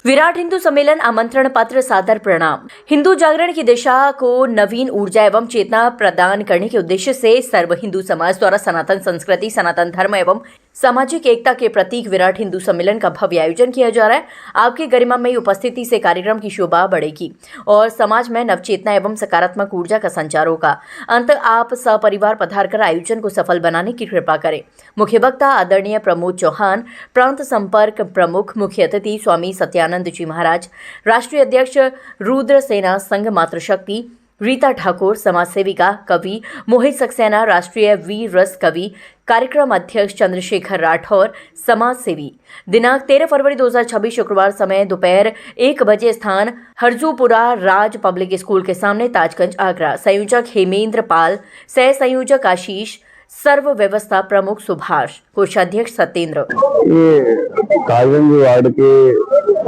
विराट हिंदू सम्मेलन आमंत्रण पत्र सादर प्रणाम। हिंदू जागरण की दिशा को नवीन ऊर्जा एवं चेतना प्रदान करने के उद्देश्य से सर्व हिंदू समाज द्वारा सनातन संस्कृति, सनातन धर्म एवं सामाजिक एकता के प्रतीक विराट हिंदू सम्मेलन का भव्य आयोजन किया जा रहा है। आपकी गरिमामयी उपस्थिति से कार्यक्रम की शोभा बढ़ेगी और समाज में नवचेतना एवं सकारात्मक ऊर्जा का संचार होगा। अंत आप सपरिवार पधारकर आयोजन को सफल बनाने की कृपा करें। मुख्य वक्ता आदरणीय प्रमोद चौहान, प्रांत संपर्क प्रमुख, मुख्य अतिथि स्वामी सत्यानंद जी महाराज, राष्ट्रीय अध्यक्ष रुद्र सेना संघ मातृशक्ति रीता ठाकुर, समाज सेविका कवि मोहित सक्सेना, राष्ट्रीय वीर रस कवि, कार्यक्रम अध्यक्ष चंद्रशेखर राठौर, समाज सेवी। दिनांक 13 फरवरी 2026 शुक्रवार, समय दोपहर 1 बजे, स्थान हरजूपुरा राज पब्लिक स्कूल के सामने, ताजगंज, आगरा। संयोजक हेमेंद्र पाल, सह संयोजक आशीष, सर्व व्यवस्था प्रमुख सुभाष, कोषाध्यक्ष सत्येंद्र। ये ताजगंज वार्ड के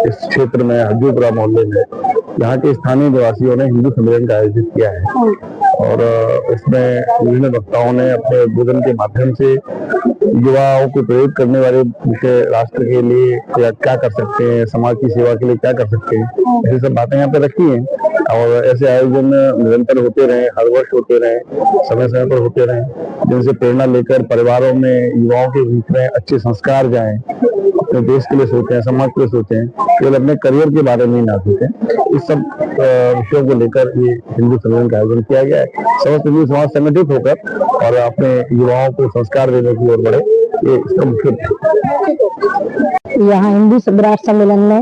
इस क्षेत्र में हरजूपुरा मोहल्ले में यहाँ के स्थानीय निवासियों ने हिंदू सम्मेलन का आयोजित किया है और इसमें विभिन्न वक्ताओं ने अपने उद्बोधन के माध्यम से युवाओं को प्रेरित करने वाले विषय, राष्ट्र के लिए क्या कर सकते हैं, समाज की सेवा के लिए क्या कर सकते हैं, ऐसी सब बातें यहाँ पे रखी हैं। और ऐसे आयोजन निरंतर होते रहे, हर वर्ष होते रहे, समय समय पर होते रहे, जिनसे प्रेरणा लेकर परिवारों में, युवाओं के बीच में अच्छे संस्कार जाएं, अपने देश के लिए सोचते हैं, समाज के लिए सोचते हैं, केवल अपने करियर के बारे में ही ना सोचें। इस सब विषयों को लेकर ये हिंदू सम्मेलन का आयोजन किया गया है। समस्त हिंदू समाज संगठित होकर और अपने युवाओं को संस्कार देने की ओर बढ़े, ये इसका मुख्य। यहाँ हिंदू विराट सम्मेलन में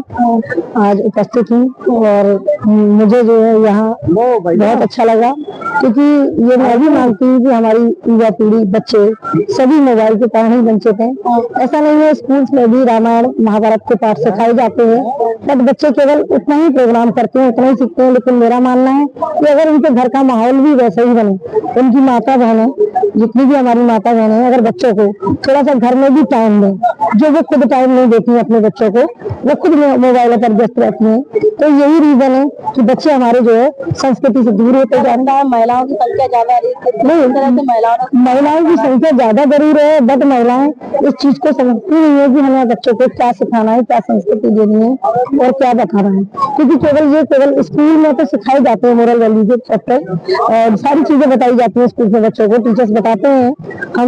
आज उपस्थित हूँ और मुझे जो है यहाँ बहुत अच्छा लगा, क्योंकि ये मैं भी मानती हूँ कि हमारी युवा पीढ़ी, बच्चे सभी मोबाइल के कारण ही वंचित हैं। ऐसा नहीं है, स्कूल्स में भी रामायण महाभारत के पाठ सिखाए जाते हैं, बट बच्चे केवल उतना ही प्रोग्राम करते हैं, उतना ही सीखते हैं। लेकिन मेरा मानना है कि अगर उनके घर का माहौल भी वैसा ही बने, उनकी माता बहनें, जितनी भी हमारी माता बहनें, अगर बच्चों को थोड़ा सा घर में भी टाइम दें, जो वो खुद टाइम नहीं देती है अपने बच्चों को, वो खुद मोबाइल पर व्यस्त रहती हैं, तो यही रीजन है कि बच्चे हमारे जो है संस्कृति से दूर होते जा रहे हैं। महिलाओं की संख्या ज्यादा नहीं, इस तरह से महिलाओं की संख्या ज्यादा जरूर है, बट महिलाएं इस चीज को समझती नहीं है कि हमें बच्चों को क्या सिखाना है, क्या संस्कृति देनी है और क्या बताना है। क्योंकि केवल स्कूल में तो सिखाए जाते हैं मोरल वैल्यू के चैप्टर और सारी चीजें बताई जाती है स्कूल में, बच्चों को टीचर्स बताते हैं। हम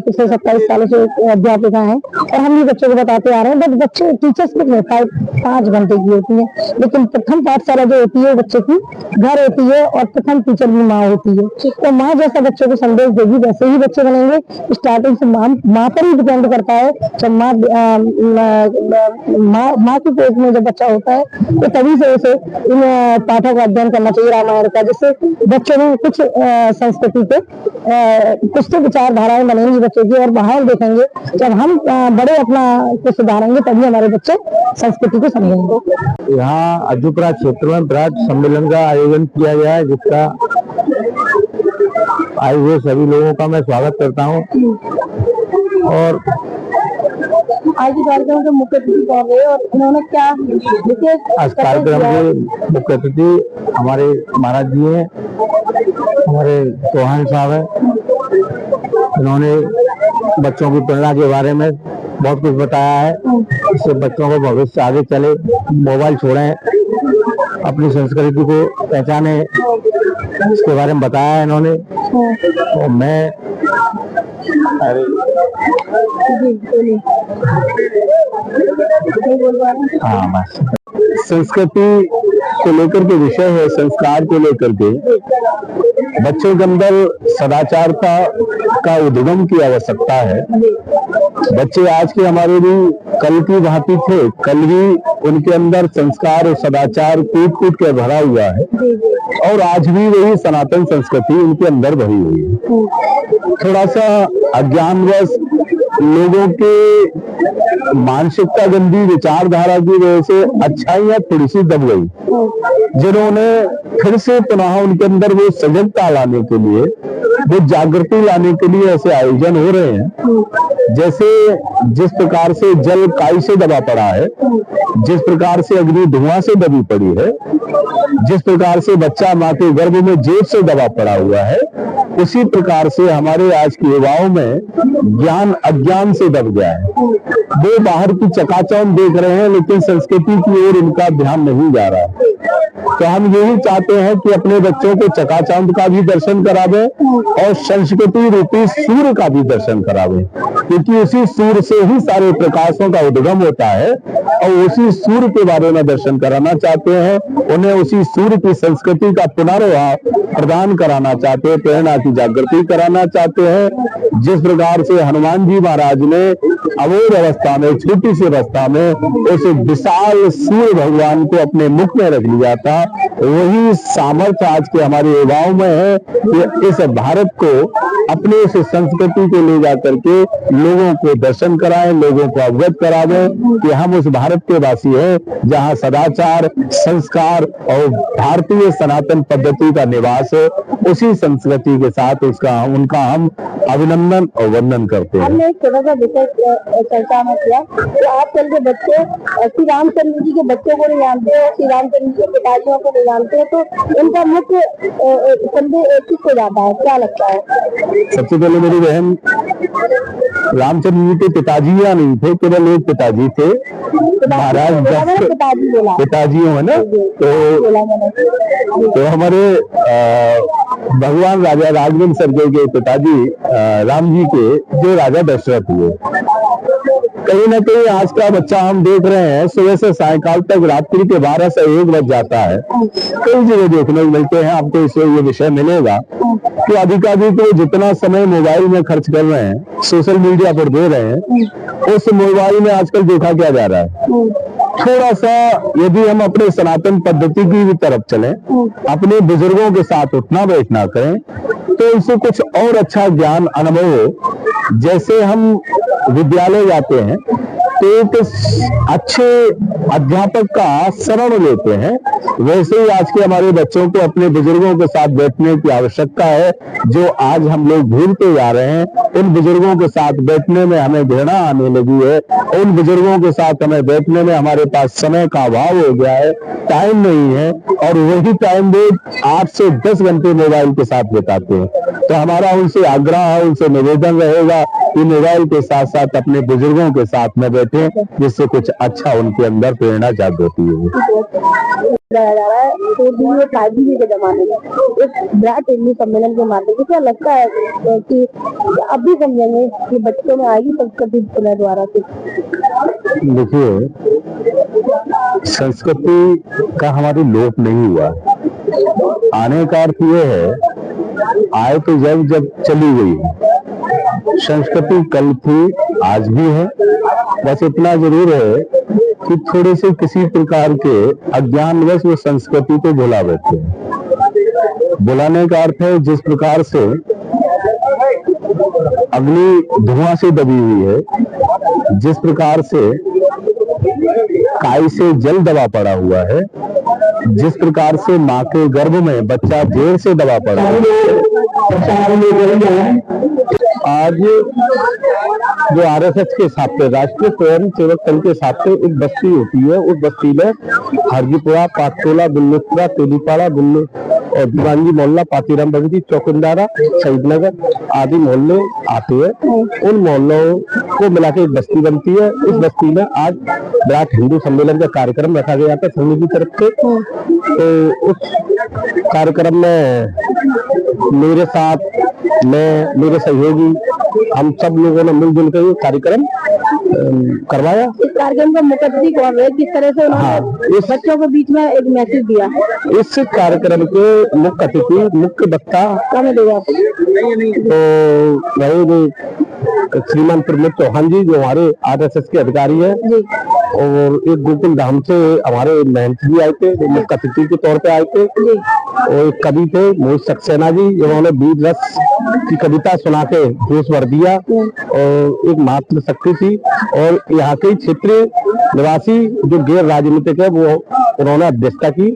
पिछले 27 सालों से अध्यापिका हैं और हम भी बच्चों को बताते आ रहे हैं, बट बच्चे टीचर्स कितने 5 घंटे की होती है, लेकिन प्रथम पाठशाला जो होती है बच्चे की घर होती है और प्रथम टीचर भी माँ होती है। तो माँ जैसा बच्चों को संदेश देगी वैसे ही बच्चे बनेंगे। स्टार्टिंग से माँ पर ही डिपेंड करता है। जब माँ की पेट में जब बच्चा होता है तो तभी से उसे इन पाठों का अध्ययन करना चाहिए रामायण का, जिससे बच्चों में कुछ संस्कृति के कुछ तो विचारधाराएं बनेंगी बच्चों की और माहौल देखेंगे। जब हम बड़े अपना को सुधारेंगे तभी हमारे बच्चे संस्कृति को समझेंगे। यहाँ हरजूपुरा क्षेत्र में विराट सम्मेलन का आयोजन किया गया है, जिसका आए हुए सभी लोगों का मैं स्वागत करता हूँ। और आज के कार्यक्रम के मुख्य अतिथि कौन है और उन्होंने क्या आज कार्यक्रम के मुख्य अतिथि हमारे महाराज जी हैं, हमारे चौहान साहब हैं। इन्होंने बच्चों की प्रेरणा के बारे में बहुत कुछ बताया है, इससे बच्चों को भविष्य आगे चले, मोबाइल छोड़ें, अपनी संस्कृति को पहचाने, इसके बारे में बताया है इन्होंने। और मैं संस्कृति को लेकर के विषय है, संस्कार को लेकर के बच्चों के अंदर सदाचारता का उद्गम की आवश्यकता है। बच्चे आज के हमारे भी कल की भांति थे, कल भी उनके अंदर संस्कार और सदाचार कूट कूट के भरा हुआ है और आज भी वही सनातन संस्कृति उनके अंदर भरी हुई है। थोड़ा सा अज्ञानवश लोगों के मानसिकता गंदी विचारधारा की वजह से अच्छाइयां थोड़ी सी दब गई, जिन्होंने फिर से पुनः उनके अंदर वो सजगता लाने के लिए, वो जागृति लाने के लिए ऐसे आयोजन हो रहे हैं। जैसे जिस प्रकार से जल काई से दबा पड़ा है, जिस प्रकार से अग्नि धुआं से दबी पड़ी है, जिस प्रकार से बच्चा माँ के गर्भ में जेब से दबा पड़ा हुआ है, उसी प्रकार से हमारे आज के युवाओं में ज्ञान अज्ञान से दब गया है। वो बाहर की चकाचौंध देख रहे हैं, लेकिन संस्कृति की ओर इनका ध्यान नहीं जा रहा है। तो हम यही चाहते हैं कि अपने बच्चों को चकाचौंध का भी दर्शन करावें और संस्कृति रूपी सूर्य का भी दर्शन करावें, क्योंकि उसी सूर्य से ही सारे प्रकाशों का उद्गम होता है और उसी सूर्य के बारे में दर्शन कराना चाहते हैं। उन्हें उसी सूर्य की संस्कृति का पुनर्वाह प्रदान कराना चाहते हैं, प्रेरणा की जागृति कराना चाहते हैं। जिस प्रकार से हनुमान जी महाराज ने अबोध अवस्था में, छोटी सी अवस्था में उस विशाल सूर्य भगवान को अपने मुख में रख लिया था, वही सामर्थ्य आज के हमारे युवाओं में है कि इस भारत को अपने इस संस्कृति को ले जा करके लोगों को दर्शन कराएं, लोगों को अवगत करावें कि हम उस भारत के वासी हैं जहां सदाचार, संस्कार और भारतीय सनातन पद्धति का निवास है। उसी संस्कृति के साथ उनका हम अभिनंदन और वंदन करते हैं। हमने एक छोटा सा विषय चर्चा में किया कि आजकल के बच्चे श्री रामचंद्र जी के बच्चों को नहीं जानते हैं, श्री रामचंद्र जी के पिताजियों को नहीं जानते हैं, तो इनका मुख्य संदेश किसको जाता है, क्या लगता है? सबसे पहले मेरी बहन, रामचंद्र जी के पिताजी या नहीं थे, केवल एक पिताजी थे, महाराज पिताजी है ना। तो हमारे भगवान राजा राघवेंद्र के पिताजी राम जी के जो राजा दशरथ हुए। कहीं ना कहीं आज का बच्चा हम देख रहे हैं सुबह से सायकाल तक रात्रि के 12 से 1 बज जाता है। कई जगह देखने को मिलते हैं, आपको इससे ये विषय मिलेगा कि अधिकाधिक तो जितना समय मोबाइल में खर्च कर रहे हैं, सोशल मीडिया पर दे रहे हैं, उस मोबाइल में आजकल देखा क्या जा रहा है। थोड़ा सा यदि हम अपने सनातन पद्धति की भी तरफ चलें, अपने बुजुर्गों के साथ उठना बैठना करें, तो उनसे कुछ और अच्छा ज्ञान अनुभव हो। जैसे हम विद्यालय जाते हैं तो एक अच्छे अध्यापक का शरण लेते हैं, वैसे ही आज के हमारे बच्चों को अपने बुजुर्गों के साथ बैठने की आवश्यकता है, जो आज हम लोग भूलते जा रहे हैं। उन बुजुर्गों के साथ बैठने में हमें घृणा आने लगी है, उन बुजुर्गों के साथ हमें बैठने में हमारे पास समय का अभाव हो गया है, टाइम नहीं है, और वही टाइम वो 8 से 10 घंटे मोबाइल के साथ बिताते हैं। तो हमारा उनसे आग्रह है, उनसे निवेदन रहेगा कि मोबाइल के साथ साथ अपने बुजुर्गों के साथ में बैठे, जिससे कुछ अच्छा उनके अंदर प्रेरणा जागृति होगी। जा रहा है तो 5G के जमाने में इस विराट हिंदू सम्मेलन के माध्यम से क्या लगता है कि अब भी समझेंगे कि बच्चों में आएगी संस्कृति द्वारा से? देखिए, संस्कृति का हमारी लोप नहीं हुआ। आने का अर्थ ये है, आए तो जब चली गई है। संस्कृति कल थी, आज भी है, बस इतना जरूर है कि थोड़े से किसी प्रकार के अज्ञानवश वो संस्कृति को भुला बैठे हैं। बुलाने का अर्थ है, जिस प्रकार से अग्नि धुआं से दबी हुई है, जिस प्रकार से काई से जल दबा पड़ा हुआ है, जिस प्रकार से माँ के गर्भ में बच्चा जेर से दबा पड़ा है। आज जो RSS के साथ राष्ट्रीय स्वयं सेवक संघ के साथ एक बस्ती होती है, उस बस्ती में हरजीपुरा, पाटोला, बुल्लुपुरा, तेलीपाड़ा, बुल्लू और दीवानजी मोहल्ला, पातीराम बगीची, चौकिंदारा, शहीदनगर आदि मोहल्ले आते हैं। उन मोहल्लों को मिला के एक बस्ती बनती है। इस बस्ती में आज विराट हिंदू सम्मेलन का कार्यक्रम रखा गया था संघ की तरफ से। तो उस कार्यक्रम में मेरे साथ, मैं, मेरे सहयोगी, हम सब लोगों ने मिलजुल कर ये कार्यक्रम करवाया। इस कार्यक्रम का मुख्य अतिथि कौन है, किस तरह से उन्होंने इस बच्चों के बीच में एक मैसेज दिया? इस कार्यक्रम के मुख्य अतिथि, मुख्य वक्ता कौन देगा? तो वही श्रीमान प्रमोद चौहान जी, जो हमारे RSS के अधिकारी है, और एक गोकुल धाम से हमारे महंत जी आए थे, मुख्य अतिथि के तौर पे आए थे, और एक कवि थे मोहित सक्सेना जी, जिन्होंने वीर रस की कविता सुना के जोश भर दिया, और एक मातृ शक्ति थी, और यहाँ के क्षेत्रीय निवासी जो गैर राजनीतिक है, वो उन्होंने अध्यक्षता की।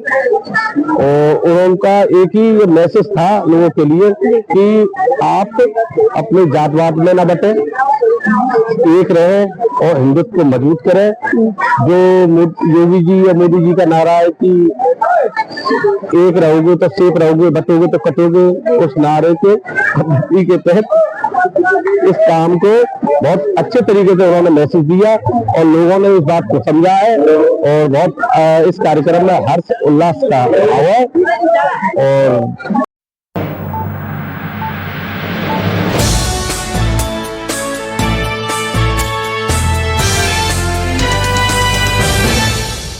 और उनका एक ही मैसेज था लोगों के लिए कि आप अपने जातवाद में न बटे, एक रहे और हिंदुत्व को मजबूत करें। जो योगी जी या मोदी जी का नारा है कि एक रहोगे तो सेफ रहोगे, बचोगे तो कटोगे, उस नारे के तहत इस काम को बहुत अच्छे तरीके से उन्होंने मैसेज दिया और लोगों ने इस बात को समझा है और बहुत इस कार्यक्रम में हर्ष उल्लास का भाव है। और